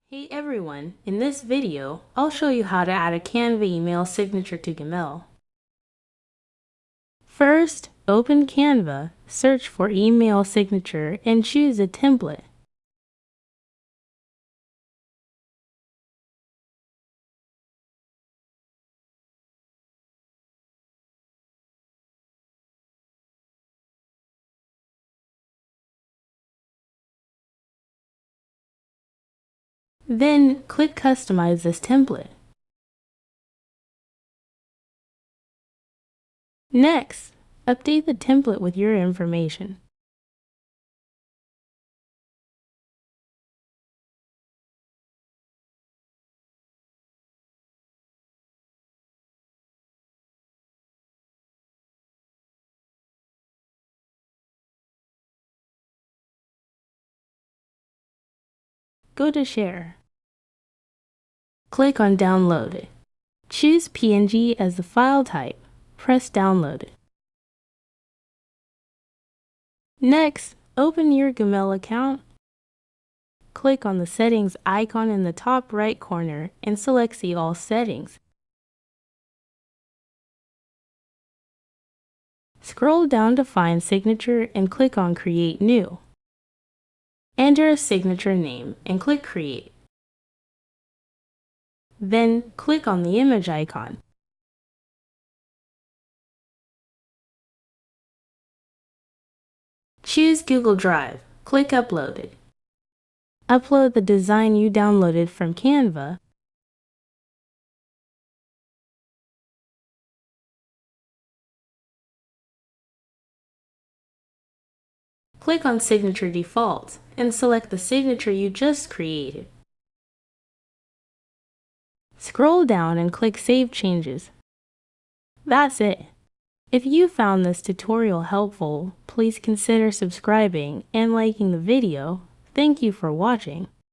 Hey everyone, in this video, I'll show you how to add a Canva email signature to Gmail. First, open Canva, search for email signature, and choose a template. Then, click Customize this template. Next, update the template with your information. Go to Share. Click on Download it. Choose PNG as the file type. Press Download it. Next, open your Gmail account. Click on the Settings icon in the top right corner and select See All Settings. Scroll down to find Signature and click on Create New. Enter a signature name and click Create. Then click on the image icon. Choose Google Drive. Click Upload it. Upload the design you downloaded from Canva. Click on Signature Default and select the signature you just created. Scroll down and click Save Changes. That's it. If you found this tutorial helpful, please consider subscribing and liking the video. Thank you for watching.